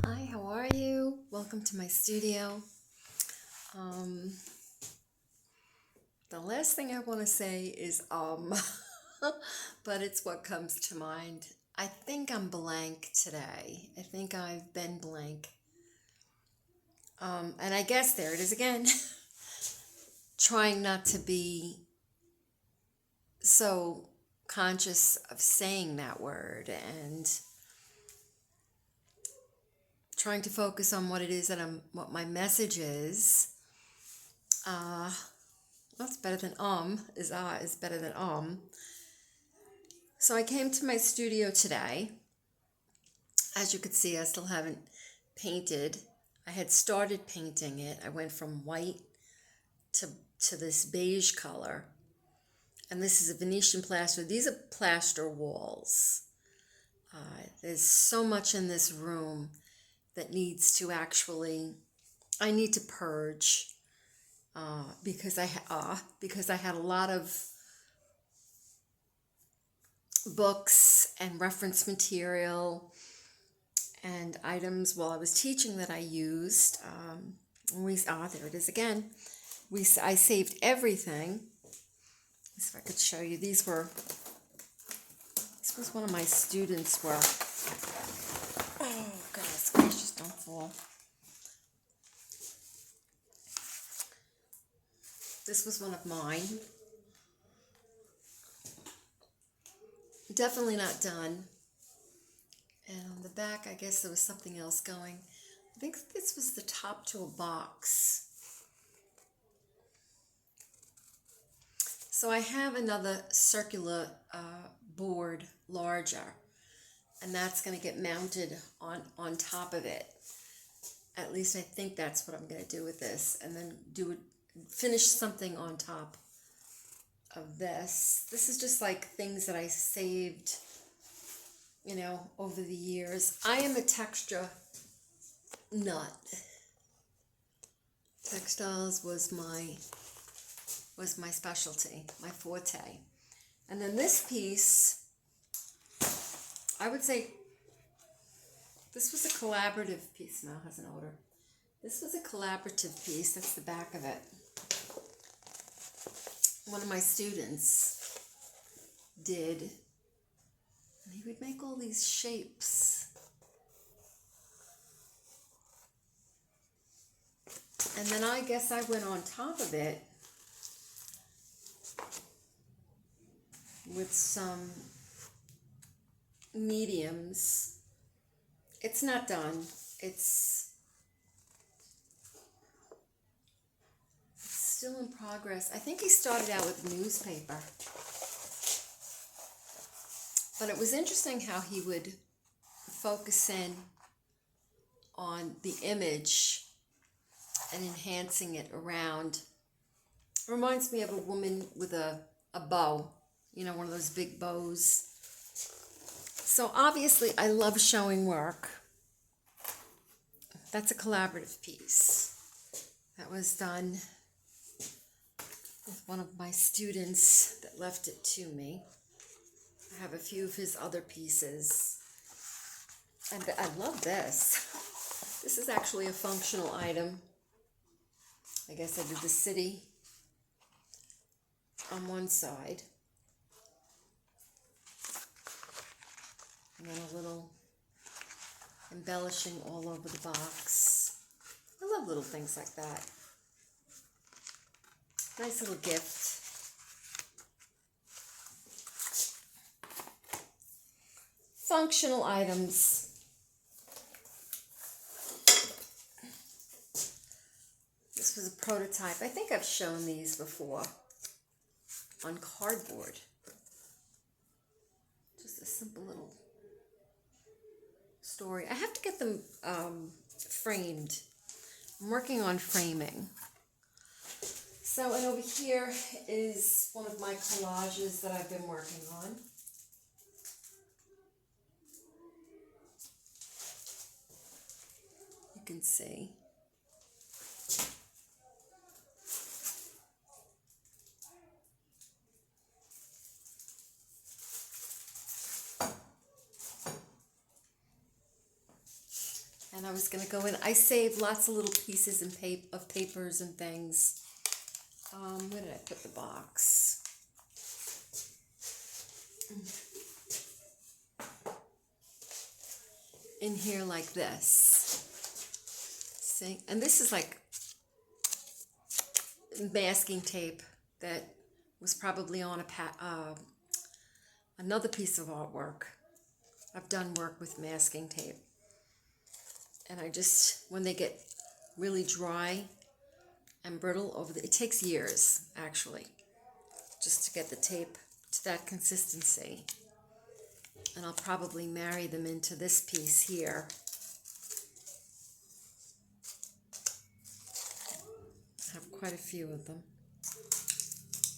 Hi, how are you? Welcome to my studio. Um, the last thing I want to say is but it's what comes to mind. I think I'm blank today. I think I've been blank. And I guess there it is again. Trying not to be so conscious of saying that word and trying to focus on what it is what my message is. Uh, That's better than is better than So I came to my studio today. As you could see, I still haven't painted. I had started painting it. I went from white to this beige color. And this is a Venetian plaster. These are plaster walls. There's so much in this room that needs to I need to purge because I had a lot of books and reference material and items while I was teaching that I used. There it is again. I saved everything. If I could show you, this was one of my students' work. Oh, goodness gracious, don't fall. This was one of mine. Definitely not done. And on the back, I guess there was something else going. I think this was the top to a box. So I have another circular board, larger, and that's going to get mounted on top of it. At least I think that's what I'm going to do with this, and then finish something on top of this. This is just like things that I saved, over the years. I am a texture nut. Textiles was my specialty, my forte. And then this piece, I would say this was a collaborative piece. Now it has an odor. This was a collaborative piece. That's the back of it. One of my students did, and he would make all these shapes. And then I guess I went on top of it with some mediums. It's not done. It's still in progress. I think he started out with newspaper. But it was interesting how he would focus in on the image and enhancing it around. It reminds me of a woman with a bow, one of those big bows. So obviously I love showing work. That's a collaborative piece. That was done with one of my students that left it to me. I have a few of his other pieces. And I love this. This is actually a functional item. I guess I did the city on one side. And then a little embellishing all over the box. I love little things like that. Nice little gift. Functional items. This was a prototype. I think I've shown these before on cardboard. Just a simple little story. I have to get them framed. I'm working on framing. So, and over here is one of my collages that I've been working on. You can see. And I was going to go in. I saved lots of little pieces and of papers and things. Where did I put the box? In here like this. See? And this is like masking tape that was probably on another piece of artwork. I've done work with masking tape. And I just, when they get really dry and brittle it takes years, actually, just to get the tape to that consistency. And I'll probably marry them into this piece here. I have quite a few of them.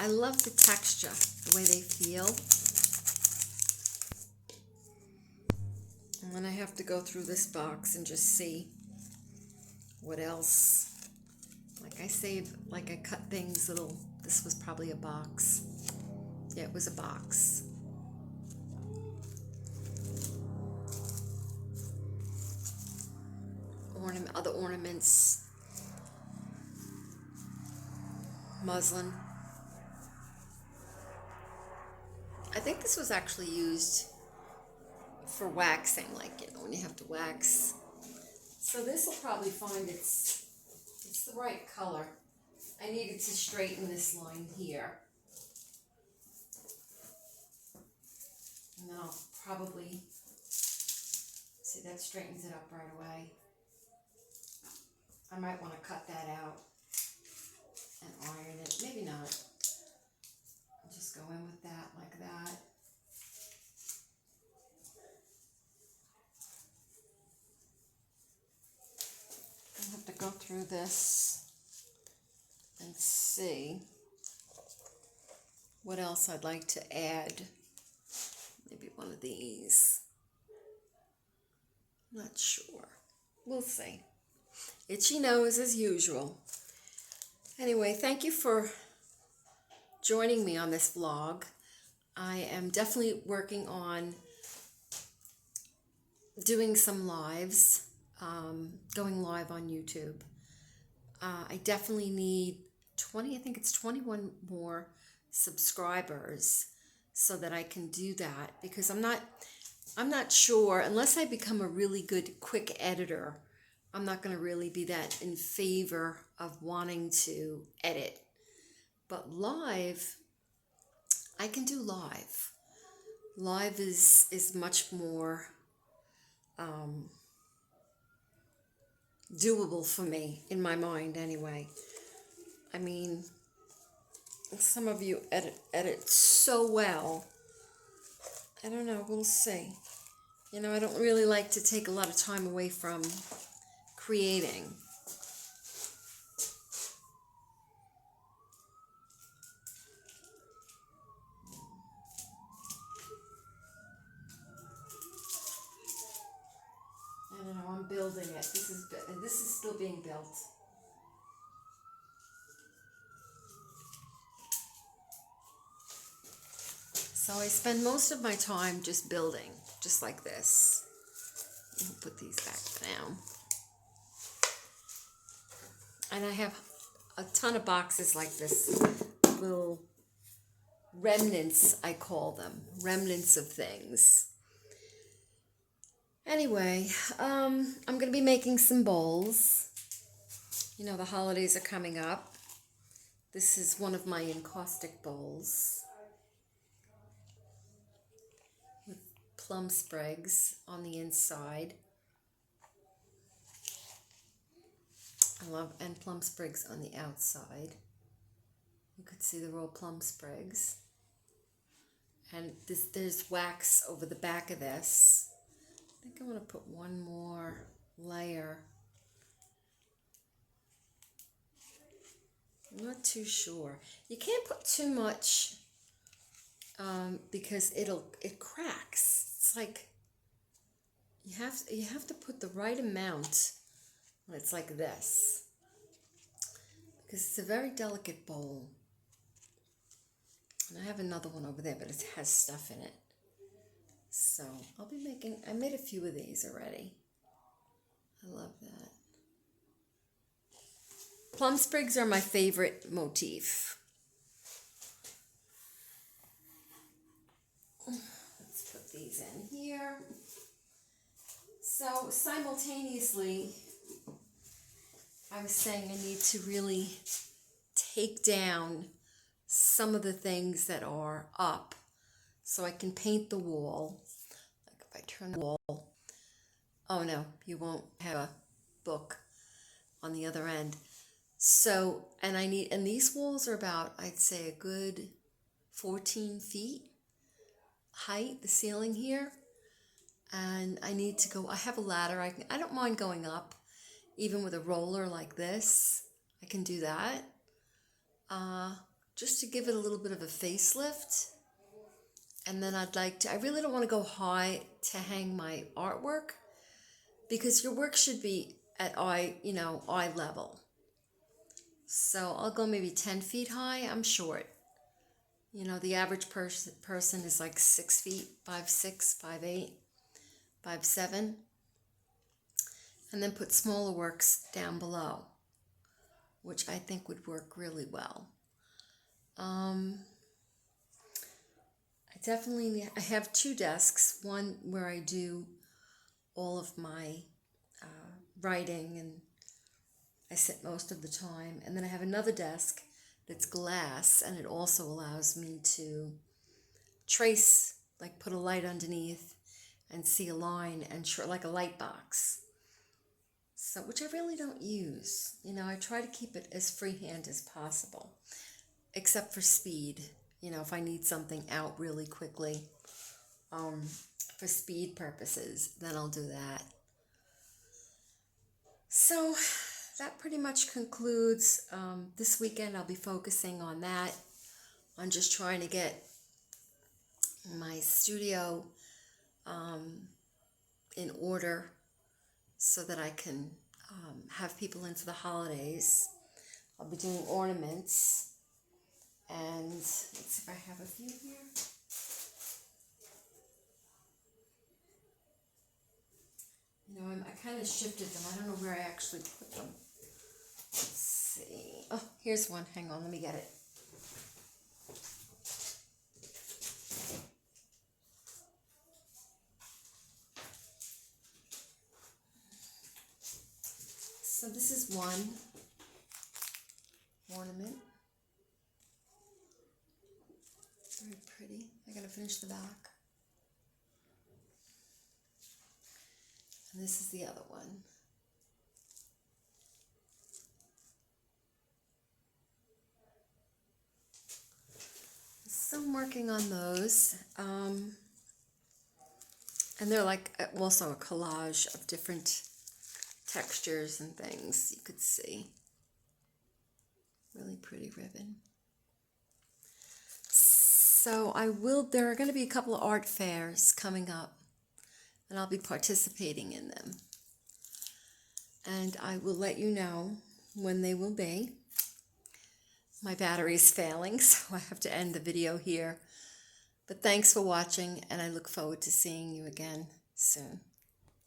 I love the texture, the way they feel. And then I have to go through this box and just see what else. Like I cut things little, this was probably a box. Yeah, it was a box. Other ornaments. Muslin. I think this was actually used for waxing, like, you know, when you have to wax. So this will probably find it's the right color. I needed to straighten this line here. And then I'll probably, see, that straightens it up right away. I might want to cut that out and iron it. Maybe not. I'll just go in with that like that. I'll have to go through this and see what else I'd like to add. Maybe one of these. Not sure. We'll see. Itchy nose as usual. Anyway, thank you for joining me on this vlog. I am definitely working on doing some lives, going live on YouTube. I definitely need 20, I think it's 21 more subscribers so that I can do that, because I'm not sure, unless I become a really good quick editor, I'm not going to really be that in favor of wanting to edit. But live, I can do live. Live is much more doable for me, in my mind anyway. I mean, some of you edit so well. I don't know, we'll see. You know, I don't really like to take a lot of time away from creating. I don't know, I'm building it. This is still being built. So I spend most of my time just building, just like this. I'll put these back down. And I have a ton of boxes like this, little remnants, I call them, remnants of things. Anyway, I'm going to be making some bowls. You know, the holidays are coming up. This is one of my encaustic bowls with plum sprigs on the inside. And plum sprigs on the outside. You could see the raw plum sprigs. And there's wax over the back of this. I think I want to put one more layer. I'm not too sure. You can't put too much because it cracks. It's like you have to put the right amount when it's like this, because it's a very delicate bowl. And I have another one over there, but it has stuff in it. So I made a few of these already. I plum sprigs are my favorite motif. Let's put these in here. So simultaneously, I was saying I need to really take down some of the things that are up so I can paint the wall. Like if I turn the wall, oh no, you won't have a book on the other end. So, and these walls are about, I'd say, a good 14 feet height, the ceiling here. And I need to go, I have a ladder, I don't mind going up, even with a roller like this, I can do that. Just to give it a little bit of a facelift. And then I really don't want to go high to hang my artwork, because your work should be at eye level. So I'll go maybe 10 feet high. I'm short. The average person is like 6 feet, 5'6", 5'8", 5'7", and then put smaller works down below, which I think would work really well. I have 2 desks, one where I do all of my writing and I sit most of the time, and then I have another desk that's glass, and it also allows me to trace, like put a light underneath and see a line, and like a light box. So, which I really don't use. I try to keep it as freehand as possible, except for speed. If I need something out really quickly, for speed purposes, then I'll do that. So that pretty much concludes this weekend. I'll be focusing on that, on just trying to get my studio in order so that I can have people in for the holidays. I'll be doing ornaments, and let's see if I have a few here. I kind of shifted them. I don't know where I actually put them. Let's see. Oh, here's one. Hang on, let me get it. So this is one ornament. Very pretty. I gotta finish the back. And this is the other one. So I'm working on those. And they're like also a collage of different textures and things you could see. Really pretty ribbon. So there are going to be a couple of art fairs coming up, and I'll be participating in them. And I will let you know when they will be. My battery's failing, so I have to end the video here. But thanks for watching, and I look forward to seeing you again soon.